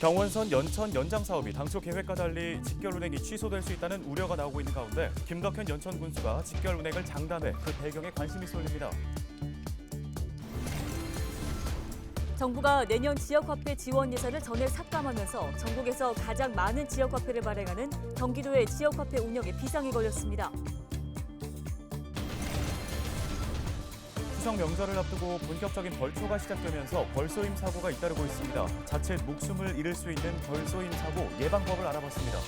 경원선 연천 연장 사업이 당초 계획과 달리 직결 운행이 취소될 수 있다는 우려가 나오고 있는 가운데 김덕현 연천 군수가 직결 운행을 장담해 그 배경에 관심이 쏠립니다. 정부가 내년 지역화폐 지원 예산을 전액 삭감하면서 전국에서 가장 많은 지역화폐를 발행하는 경기도의 지역화폐 운영에 비상이 걸렸습니다. 추석 명절을 앞두고 본격적인 벌초가 시작되면서 벌쏘임 사고가 잇따르고 있습니다. 자칫 목숨을 잃을 수 있는 벌쏘임 사고 예방법을 알아봤습니다.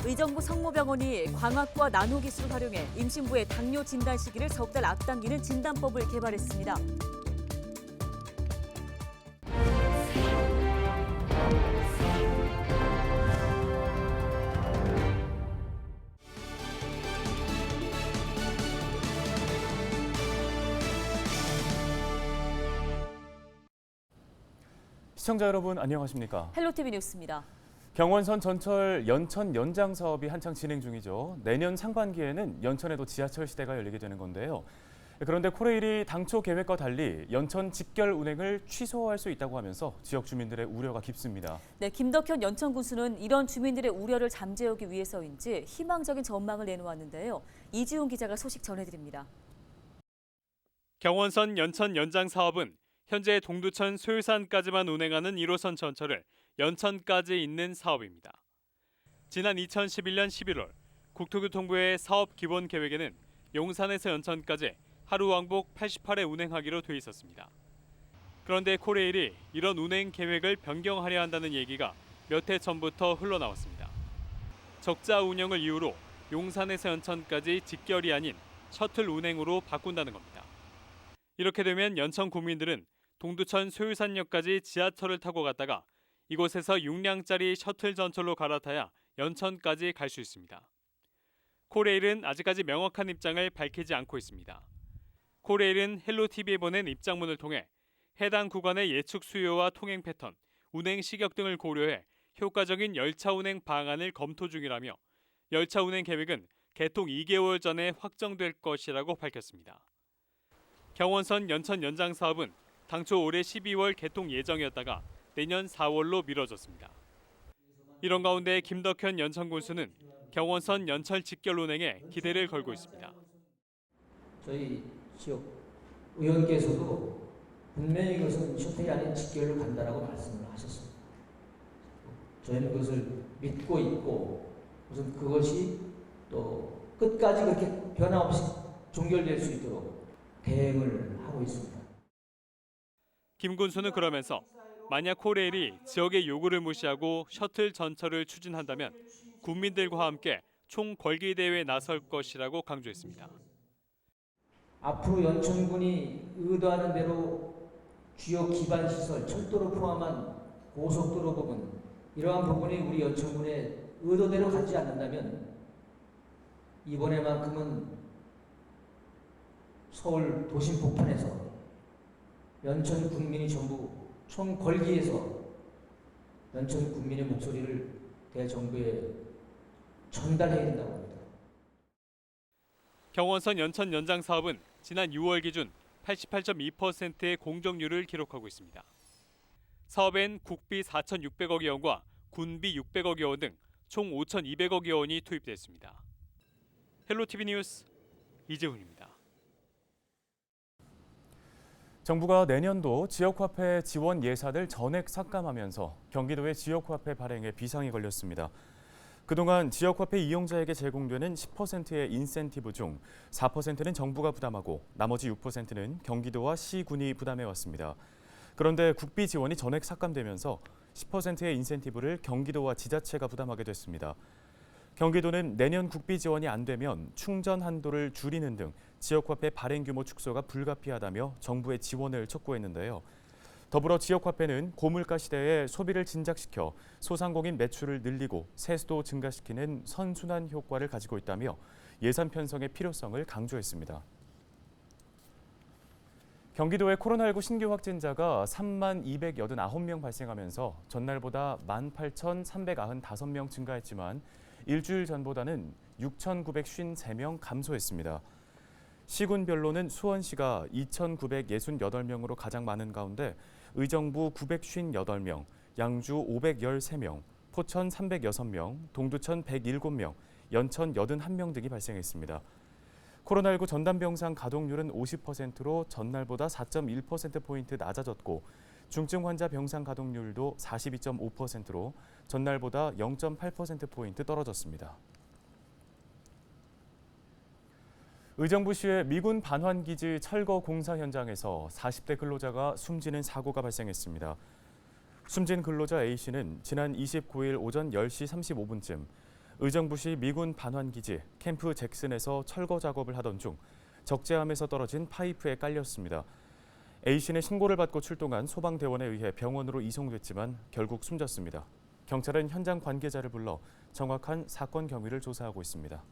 의정부 성모병원이 광학과 나노기술을 활용해 임신부의 당뇨 진단 시기를 석 달 앞당기는 진단법을 개발했습니다. 시청자 여러분 안녕하십니까? 헬로티비 뉴스입니다. 경원선 전철 연천 연장 사업이 한창 진행 중이죠. 내년 상반기에는 연천에도 지하철 시대가 열리게 되는 건데요. 그런데 코레일이 당초 계획과 달리 연천 직결 운행을 취소할 수 있다고 하면서 지역 주민들의 우려가 깊습니다. 네, 김덕현 연천 군수는 이런 주민들의 우려를 잠재우기 위해서인지 희망적인 전망을 내놓았는데요. 이지훈 기자가 소식 전해드립니다. 경원선 연천 연장 사업은 현재 동두천 소유산까지만 운행하는 1호선 전철을 연천까지 잇는 사업입니다. 지난 2011년 11월 국토교통부의 사업 기본 계획에는 용산에서 연천까지 하루 왕복 88회 운행하기로 돼 있었습니다. 그런데 코레일이 이런 운행 계획을 변경하려 한다는 얘기가 몇 해 전부터 흘러나왔습니다. 적자 운영을 이유로 용산에서 연천까지 직결이 아닌 셔틀 운행으로 바꾼다는 겁니다. 이렇게 되면 연천 구민들은 동두천 소유산역까지 지하철을 타고 갔다가 이곳에서 6량짜리 셔틀 전철로 갈아타야 연천까지 갈 수 있습니다. 코레일은 아직까지 명확한 입장을 밝히지 않고 있습니다. 코레일은 헬로티비에 보낸 입장문을 통해 해당 구간의 예측 수요와 통행 패턴, 운행 시격 등을 고려해 효과적인 열차 운행 방안을 검토 중이라며 열차 운행 계획은 개통 2개월 전에 확정될 것이라고 밝혔습니다. 경원선 연천 연장 사업은 당초 올해 12월 개통 예정이었다가 내년 4월로 미뤄졌습니다. 이런 가운데 김덕현 연천 군수는 경원선 연철 직결 운행에 기대를 걸고 있습니다. 저희 지역 의원께서도 분명히 이것은 셔틀이 아닌 직결로 간다라고 말씀을 하셨습니다. 저희는 그것을 믿고 있고 우선 그것이 또 끝까지 그렇게 변함없이 종결될 수 있도록 대응을 하고 있습니다. 김 군수는 그러면서 만약 코레일이 지역의 요구를 무시하고 셔틀 전철을 추진한다면 국민들과 함께 총궐기 대회에 나설 것이라고 강조했습니다. 앞으로 연천군이 의도하는 대로 주요 기반 시설, 철도를 포함한 고속도로 부분, 이러한 부분이 우리 연천군의 의도대로 가지 않는다면 이번에만큼은 서울 도심 폭탄에서 연천 국민이 전부 총궐기에서 연천 국민의 목소리를 대정부에 전달해야 된다고 합니다. 경원선 연천 연장 사업은 지난 6월 기준 88.2%의 공정률을 기록하고 있습니다. 사업엔 국비 4,600억여 원과 군비 600억여 원 등 총 5,200억여 원이 투입됐습니다. 헬로티비 뉴스 이재훈입니다. 정부가 내년도 지역화폐 지원 예산을 전액 삭감하면서 경기도의 지역화폐 발행에 비상이 걸렸습니다. 그동안 지역화폐 이용자에게 제공되는 10%의 인센티브 중 4%는 정부가 부담하고 나머지 6%는 경기도와 시군이 부담해왔습니다. 그런데 국비 지원이 전액 삭감되면서 10%의 인센티브를 경기도와 지자체가 부담하게 됐습니다. 경기도는 내년 국비 지원이 안 되면 충전 한도를 줄이는 등 지역화폐 발행 규모 축소가 불가피하다며 정부의 지원을 촉구했는데요. 더불어 지역화폐는 고물가 시대에 소비를 진작시켜 소상공인 매출을 늘리고 세수도 증가시키는 선순환 효과를 가지고 있다며 예산 편성의 필요성을 강조했습니다. 경기도의 코로나19 신규 확진자가 3만 289명 발생하면서 전날보다 18,395명 증가했지만 일주일 전보다는 6,953명 감소했습니다. 시군별로는 수원시가 2,968명으로 가장 많은 가운데 의정부 958명, 양주 513명, 포천 306명, 동두천 107명, 연천 81명 등이 발생했습니다. 코로나19 전담병상 가동률은 50%로 전날보다 4.1%포인트 낮아졌고 중증 환자 병상 가동률도 42.5%로 전날보다 0.8%포인트 떨어졌습니다. 의정부시의 미군 반환기지 철거 공사 현장에서 40대 근로자가 숨지는 사고가 발생했습니다. 숨진 근로자 A씨는 지난 29일 오전 10시 35분쯤 의정부시 미군 반환기지 캠프 잭슨에서 철거 작업을 하던 중 적재함에서 떨어진 파이프에 깔렸습니다. A씨는 신고를 받고 출동한 소방대원에 의해 병원으로 이송됐지만 결국 숨졌습니다. 경찰은 현장 관계자를 불러 정확한 사건 경위를 조사하고 있습니다.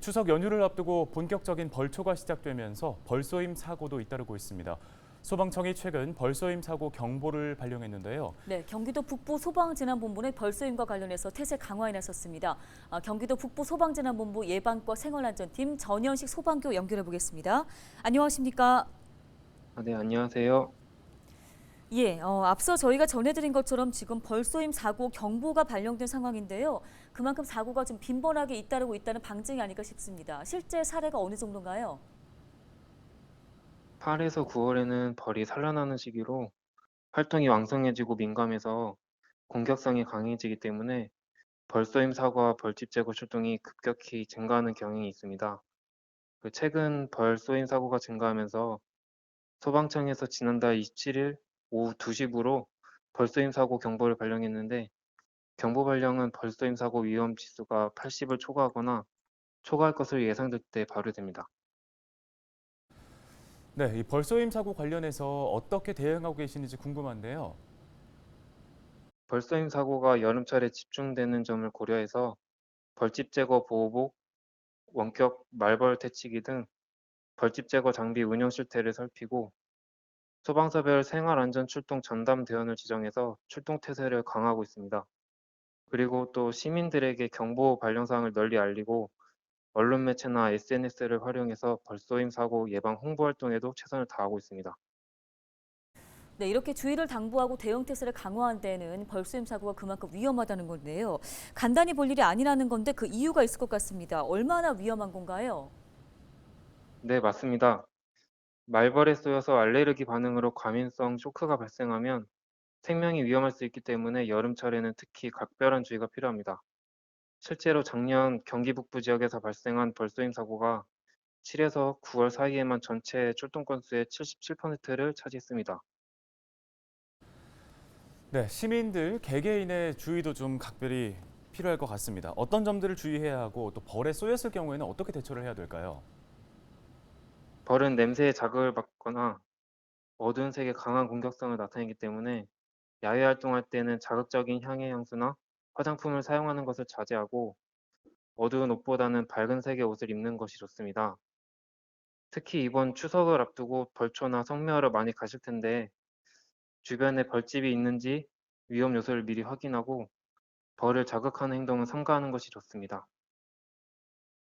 추석 연휴를 앞두고 본격적인 벌초가 시작되면서 벌쏘임 사고도 잇따르고 있습니다. 소방청이 최근 벌쏘임 사고 경보를 발령했는데요. 네, 경기도 북부 소방재난본부는 벌쏘임과 관련해서 태세 강화에 나섰습니다. 경기도 북부 소방재난본부 예방과 생활안전팀 전현식 소방교 연결해 보겠습니다. 안녕하십니까? 네, 안녕하세요. 예, 앞서 저희가 전해드린 것처럼 지금 벌쏘임 사고 경보가 발령된 상황인데요. 그만큼 사고가 좀 빈번하게 잇따르고 있다는 방증이 아닐까 싶습니다. 실제 사례가 어느 정도인가요? 8에서 9월에는 벌이 산란하는 시기로 활동이 왕성해지고 민감해서 공격성이 강해지기 때문에 벌쏘임 사고와 벌집 제거 출동이 급격히 증가하는 경향이 있습니다. 최근 벌쏘임 사고가 증가하면서 소방청에서 지난달 27일 오후 2시부로 벌쏘임 사고 경보를 발령했는데 경보 발령은 벌쏘임 사고 위험 지수가 80을 초과하거나 초과할 것으로 예상될 때 발효됩니다. 네, 이 벌쏘임 사고 관련해서 어떻게 대응하고 계시는지 궁금한데요. 벌쏘임 사고가 여름철에 집중되는 점을 고려해서 벌집 제거 보호복, 원격 말벌 퇴치기 등 벌집 제거 장비 운영 실태를 살피고 소방서별 생활안전 출동 전담 대원을 지정해서 출동 태세를 강화하고 있습니다. 그리고 또 시민들에게 경보 발령 사항을 널리 알리고 언론 매체나 SNS를 활용해서 벌쏘임 사고 예방 홍보 활동에도 최선을 다하고 있습니다. 네, 이렇게 주의를 당부하고 대응 태세를 강화한 데에는 벌쏘임 사고가 그만큼 위험하다는 건데요. 간단히 볼 일이 아니라는 건데 그 이유가 있을 것 같습니다. 얼마나 위험한 건가요? 네, 맞습니다. 말벌에 쏘여서 알레르기 반응으로 과민성 쇼크가 발생하면 생명이 위험할 수 있기 때문에 여름철에는 특히 각별한 주의가 필요합니다. 실제로 작년 경기 북부 지역에서 발생한 벌쏘임 사고가 7에서 9월 사이에만 전체 출동 건수의 77%를 차지했습니다. 네, 시민들 개개인의 주의도 좀 각별히 필요할 것 같습니다. 어떤 점들을 주의해야 하고 또 벌에 쏘였을 경우에는 어떻게 대처를 해야 될까요? 벌은 냄새에 자극을 받거나 어두운 색의 강한 공격성을 나타내기 때문에 야외 활동할 때는 자극적인 향의 향수나 화장품을 사용하는 것을 자제하고 어두운 옷보다는 밝은 색의 옷을 입는 것이 좋습니다. 특히 이번 추석을 앞두고 벌초나 성묘하러 많이 가실 텐데 주변에 벌집이 있는지 위험 요소를 미리 확인하고 벌을 자극하는 행동은 삼가하는 것이 좋습니다.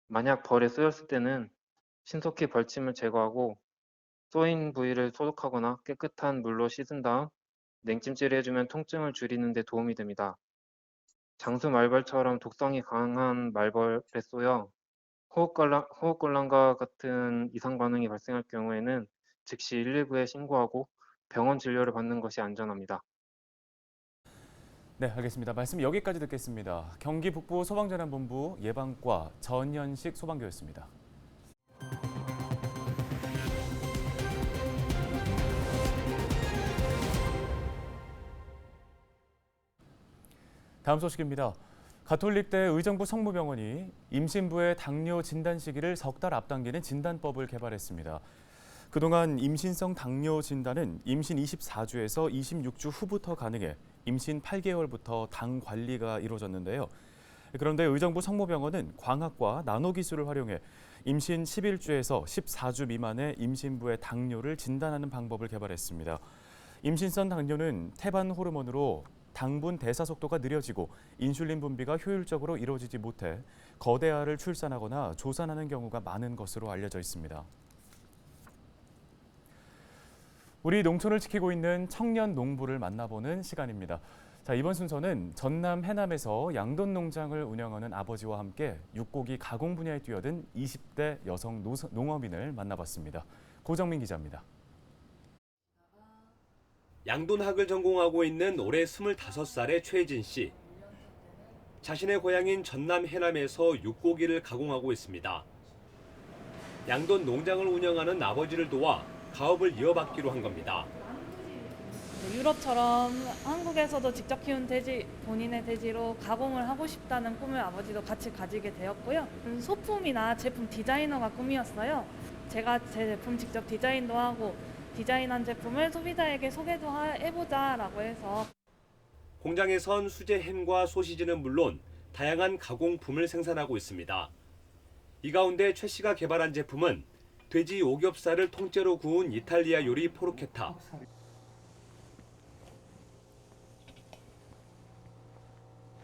만약 벌에 쏘였을 때는 신속히 벌침을 제거하고 쏘인 부위를 소독하거나 깨끗한 물로 씻은 다음 냉찜질을 해주면 통증을 줄이는 데 도움이 됩니다. 장수 말벌처럼 독성이 강한 말벌에 쏘여 호흡곤란과 같은 이상 반응이 발생할 경우에는 즉시 119에 신고하고 병원 진료를 받는 것이 안전합니다. 네, 알겠습니다. 말씀 여기까지 듣겠습니다. 경기 북부 소방재난본부 예방과 전현식 소방교였습니다. 다음 소식입니다. 가톨릭대 의정부 성모병원이 임신부의 당뇨 진단 시기를 석 달 앞당기는 진단법을 개발했습니다. 그동안 임신성 당뇨 진단은 임신 24주에서 26주 후부터 가능해 임신 8개월부터 당 관리가 이루어졌는데요. 그런데 의정부 성모병원은 광학과 나노기술을 활용해 임신 11주에서 14주 미만의 임신부의 당뇨를 진단하는 방법을 개발했습니다. 임신성 당뇨는 태반 호르몬으로 당분 대사 속도가 느려지고 인슐린 분비가 효율적으로 이루어지지 못해 거대알을 출산하거나 조산하는 경우가 많은 것으로 알려져 있습니다. 우리 농촌을 지키고 있는 청년 농부를 만나보는 시간입니다. 자, 이번 순서는 전남 해남에서 양돈 농장을 운영하는 아버지와 함께 육고기 가공 분야에 뛰어든 20대 여성 농업인을 만나봤습니다. 고정민 기자입니다. 양돈학을 전공하고 있는 올해 25살의 최진 씨. 자신의 고향인 전남 해남에서 육고기를 가공하고 있습니다. 양돈 농장을 운영하는 아버지를 도와 가업을 이어받기로 한 겁니다. 유럽처럼 한국에서도 직접 키운 돼지, 본인의 돼지로 가공을 하고 싶다는 꿈을 아버지도 같이 가지게 되었고요. 소품이나 제품 디자이너가 꿈이었어요. 제가 제 제품 직접 디자인도 하고 디자인한 제품을 소비자에게 소개도 해보자라고 해서. 공장에선 수제 햄과 소시지는 물론 다양한 가공품을 생산하고 있습니다. 이 가운데 최 씨가 개발한 제품은 돼지 오겹살을 통째로 구운 이탈리아 요리 포르케타.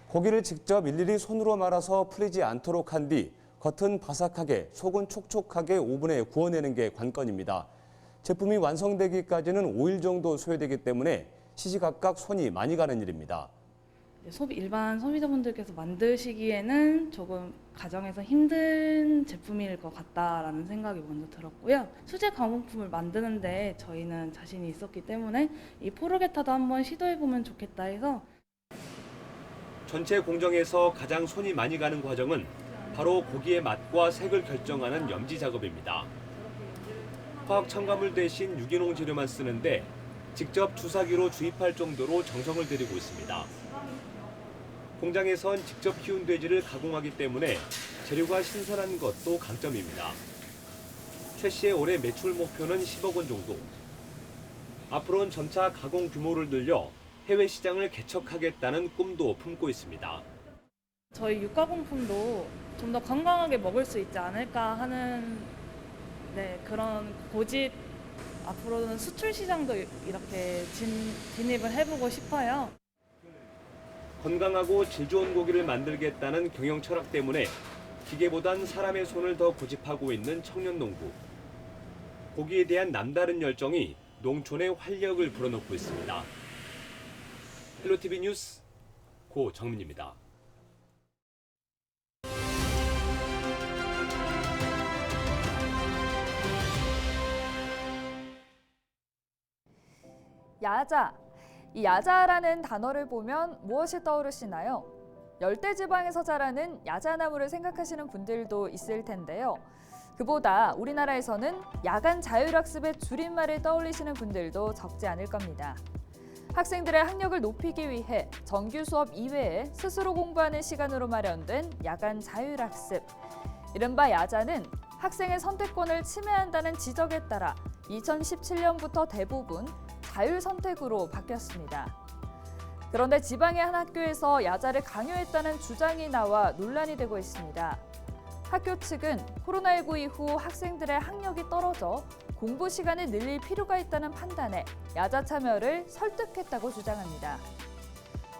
고기를 직접 일일이 손으로 말아서 풀리지 않도록 한 뒤 겉은 바삭하게, 속은 촉촉하게 오븐에 구워내는 게 관건입니다. 제품이 완성되기까지는 5일 정도 소요되기 때문에 시시각각 손이 많이 가는 일입니다. 일반 소비자분들께서 만드시기에는 조금 가정에서 힘든 제품일 것 같다라는 생각이 먼저 들었고요. 수제 가공품을 만드는데 저희는 자신이 있었기 때문에 이 포르게타도 한번 시도해보면 좋겠다 해서. 전체 공정에서 가장 손이 많이 가는 과정은 바로 고기의 맛과 색을 결정하는 염지 작업입니다. 화학 첨가물 대신 유기농 재료만 쓰는데 직접 주사기로 주입할 정도로 정성을 들이고 있습니다. 공장에선 직접 키운 돼지를 가공하기 때문에 재료가 신선한 것도 강점입니다. 최 씨의 올해 매출 목표는 10억 원 정도. 앞으로는 점차 가공 규모를 늘려 해외 시장을 개척하겠다는 꿈도 품고 있습니다. 저희 육가공품도 좀 더 건강하게 먹을 수 있지 않을까 하는 그런 고집, 앞으로는 수출 시장도 이렇게 진입을 해보고 싶어요. 건강하고 질 좋은 고기를 만들겠다는 경영 철학 때문에 기계보단 사람의 손을 더 고집하고 있는 청년 농부. 고기에 대한 남다른 열정이 농촌의 활력을 불어넣고 있습니다. 헬로티비 뉴스 고정민입니다. 야자. 이 야자라는 단어를 보면 무엇이 떠오르시나요? 열대지방에서 자라는 야자나무를 생각하시는 분들도 있을 텐데요. 그보다 우리나라에서는 야간 자율학습의 줄임말을 떠올리시는 분들도 적지 않을 겁니다. 학생들의 학력을 높이기 위해 정규 수업 이외에 스스로 공부하는 시간으로 마련된 야간 자율학습. 이른바 야자는 학생의 선택권을 침해한다는 지적에 따라 2017년부터 대부분 자율 선택으로 바뀌었습니다. 그런데 지방의 한 학교에서 야자를 강요했다는 주장이 나와 논란이 되고 있습니다. 학교 측은 코로나19 이후 학생들의 학력이 떨어져 공부 시간을 늘릴 필요가 있다는 판단에 야자 참여를 설득했다고 주장합니다.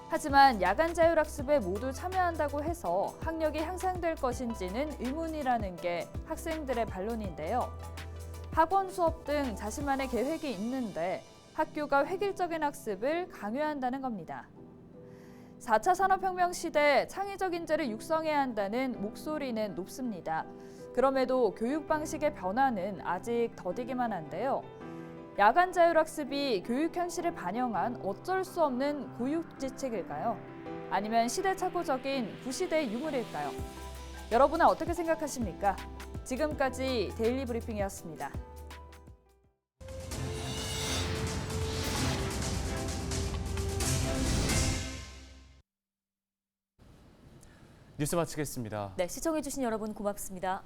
하지만 야간 자율학습에 모두 참여한다고 해서 학력이 향상될 것인지는 의문이라는 게 학생들의 반론인데요. 학원 수업 등 자신만의 계획이 있는데 학교가 획일적인 학습을 강요한다는 겁니다. 4차 산업혁명 시대 창의적 인재를 육성해야 한다는 목소리는 높습니다. 그럼에도 교육 방식의 변화는 아직 더디기만 한데요. 야간 자율학습이 교육 현실을 반영한 어쩔 수 없는 고육지책일까요? 아니면 시대착오적인 구시대의 유물일까요? 여러분은 어떻게 생각하십니까? 지금까지 데일리 브리핑이었습니다. 뉴스 마치겠습니다. 네, 시청해주신 여러분 고맙습니다.